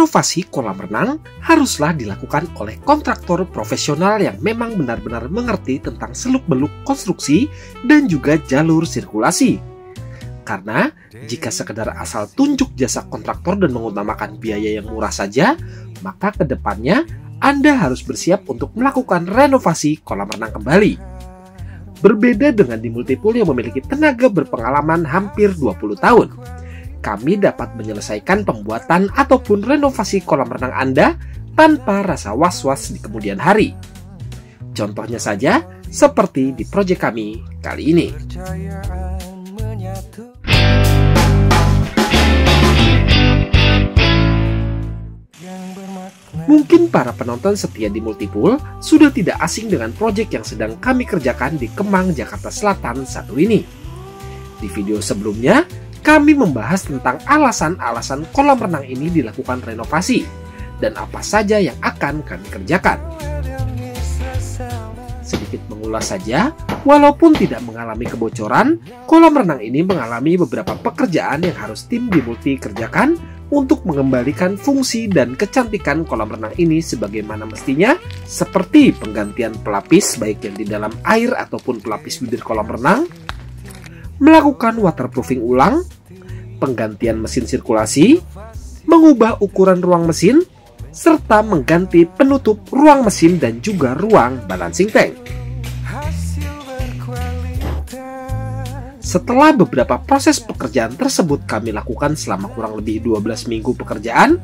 renovasi kolam renang haruslah dilakukan oleh kontraktor profesional yang memang benar-benar mengerti tentang seluk-beluk konstruksi dan juga jalur sirkulasi. Karena jika sekedar asal tunjuk jasa kontraktor dan mengutamakan biaya yang murah saja, maka kedepannya Anda harus bersiap untuk melakukan renovasi kolam renang kembali. Berbeda dengan di Multipool yang memiliki tenaga berpengalaman hampir 20 tahun. Kami dapat menyelesaikan pembuatan ataupun renovasi kolam renang Anda tanpa rasa was-was di kemudian hari. Contohnya saja seperti di proyek kami kali ini. Mungkin para penonton setia di Multipool sudah tidak asing dengan proyek yang sedang kami kerjakan di Kemang, Jakarta Selatan satu ini. Di video sebelumnya, kami membahas tentang alasan-alasan kolam renang ini dilakukan renovasi dan apa saja yang akan kami kerjakan. Sedikit mengulas saja, walaupun tidak mengalami kebocoran, kolam renang ini mengalami beberapa pekerjaan yang harus tim di Multi kerjakan untuk mengembalikan fungsi dan kecantikan kolam renang ini sebagaimana mestinya, seperti penggantian pelapis baik yang di dalam air ataupun pelapis bibir kolam renang, melakukan waterproofing ulang, penggantian mesin sirkulasi, mengubah ukuran ruang mesin, serta mengganti penutup ruang mesin dan juga ruang balancing tank. Setelah beberapa proses pekerjaan tersebut kami lakukan selama kurang lebih 12 minggu pekerjaan,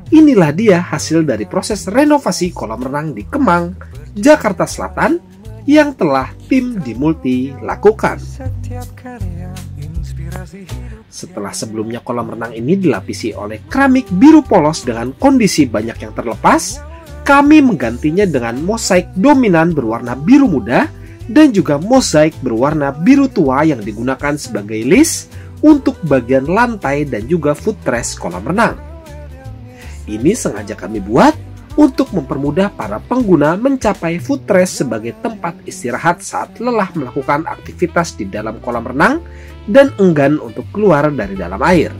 inilah dia hasil dari proses renovasi kolam renang di Kemang, Jakarta Selatan yang telah tim di Multi lakukan. Setelah sebelumnya kolam renang ini dilapisi oleh keramik biru polos dengan kondisi banyak yang terlepas, kami menggantinya dengan mosaik dominan berwarna biru muda dan juga mosaik berwarna biru tua yang digunakan sebagai list untuk bagian lantai dan juga footrest kolam renang. Ini sengaja kami buat untuk mempermudah para pengguna mencapai footrest sebagai tempat istirahat saat lelah melakukan aktivitas di dalam kolam renang dan enggan untuk keluar dari dalam air.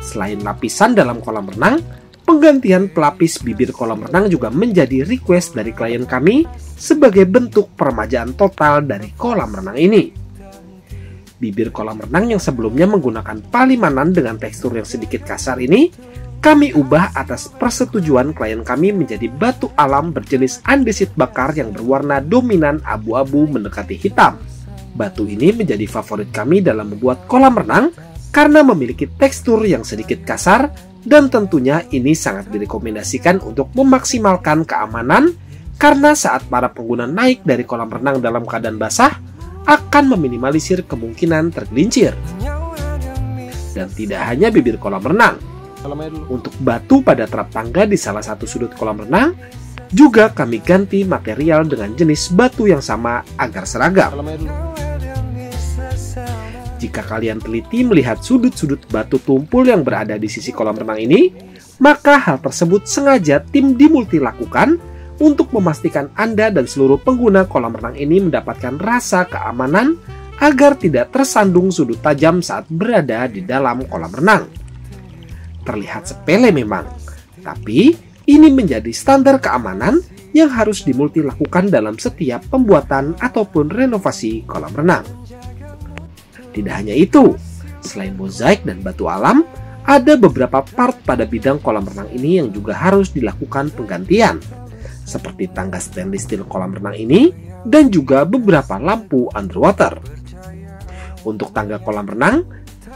Selain lapisan dalam kolam renang, penggantian pelapis bibir kolam renang juga menjadi request dari klien kami sebagai bentuk peremajaan total dari kolam renang ini. Bibir kolam renang yang sebelumnya menggunakan palimanan dengan tekstur yang sedikit kasar ini, kami ubah atas persetujuan klien kami menjadi batu alam berjenis andesit bakar yang berwarna dominan abu-abu mendekati hitam. Batu ini menjadi favorit kami dalam membuat kolam renang karena memiliki tekstur yang sedikit kasar dan tentunya ini sangat direkomendasikan untuk memaksimalkan keamanan karena saat para pengguna naik dari kolam renang dalam keadaan basah akan meminimalisir kemungkinan tergelincir. Dan tidak hanya bibir kolam renang, untuk batu pada trap tangga di salah satu sudut kolam renang juga kami ganti material dengan jenis batu yang sama agar seragam. Jika kalian teliti melihat sudut-sudut batu tumpul yang berada di sisi kolam renang ini, maka hal tersebut sengaja tim di Multi lakukan untuk memastikan Anda dan seluruh pengguna kolam renang ini mendapatkan rasa keamanan agar tidak tersandung sudut tajam saat berada di dalam kolam renang. Terlihat sepele memang, tapi ini menjadi standar keamanan yang harus di Multi lakukan dalam setiap pembuatan ataupun renovasi kolam renang. Tidak hanya itu, selain mozaik dan batu alam, ada beberapa part pada bidang kolam renang ini yang juga harus dilakukan penggantian, seperti tangga stainless steel kolam renang ini dan juga beberapa lampu underwater. Untuk tangga kolam renang,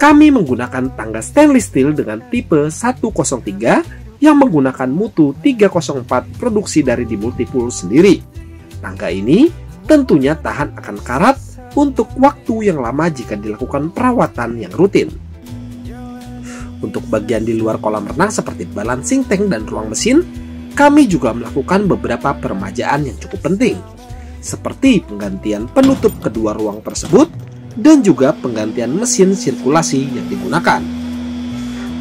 kami menggunakan tangga stainless steel dengan tipe 103 yang menggunakan mutu 304 produksi dari di Multipool sendiri. Tangga ini tentunya tahan akan karat untuk waktu yang lama jika dilakukan perawatan yang rutin. Untuk bagian di luar kolam renang seperti balancing tank dan ruang mesin, kami juga melakukan beberapa peremajaan yang cukup penting, seperti penggantian penutup kedua ruang tersebut dan juga penggantian mesin sirkulasi yang digunakan.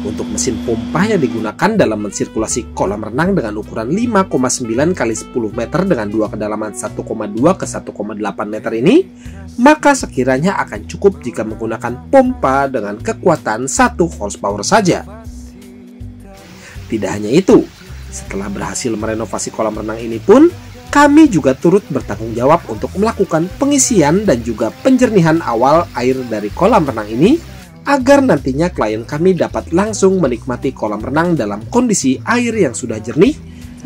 Untuk mesin pompa yang digunakan dalam mensirkulasi kolam renang dengan ukuran 5,9 x 10 meter dengan dua kedalaman 1,2 ke 1,8 meter ini, maka sekiranya akan cukup jika menggunakan pompa dengan kekuatan 1 horsepower saja. Tidak hanya itu, setelah berhasil merenovasi kolam renang ini pun, kami juga turut bertanggung jawab untuk melakukan pengisian dan juga penjernihan awal air dari kolam renang ini, agar nantinya klien kami dapat langsung menikmati kolam renang dalam kondisi air yang sudah jernih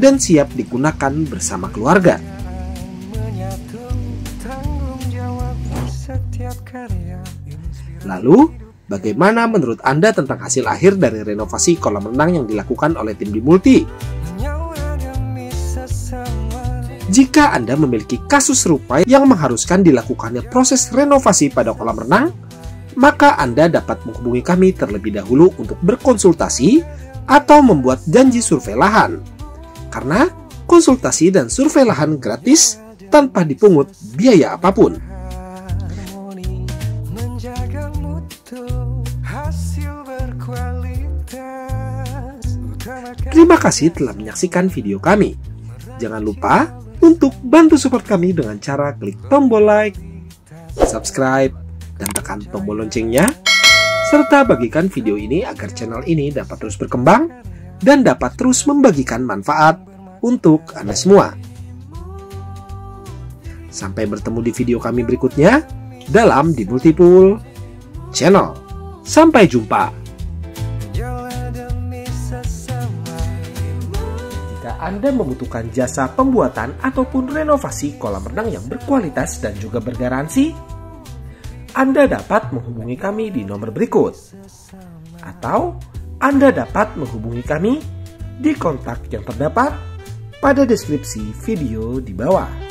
dan siap digunakan bersama keluarga. Lalu, bagaimana menurut Anda tentang hasil akhir dari renovasi kolam renang yang dilakukan oleh tim Dimulti? Jika Anda memiliki kasus serupa yang mengharuskan dilakukannya proses renovasi pada kolam renang, maka Anda dapat menghubungi kami terlebih dahulu untuk berkonsultasi atau membuat janji survei lahan. Karena konsultasi dan survei lahan gratis tanpa dipungut biaya apapun. Terima kasih telah menyaksikan video kami. Jangan lupa untuk bantu support kami dengan cara klik tombol like, subscribe, dan tekan tombol loncengnya, serta bagikan video ini agar channel ini dapat terus berkembang dan dapat terus membagikan manfaat untuk Anda semua. Sampai bertemu di video kami berikutnya dalam Dimulti Pool Channel. Sampai jumpa. Jika Anda membutuhkan jasa pembuatan ataupun renovasi kolam renang yang berkualitas dan juga bergaransi, Anda dapat menghubungi kami di nomor berikut. Atau Anda dapat menghubungi kami di kontak yang terdapat pada deskripsi video di bawah.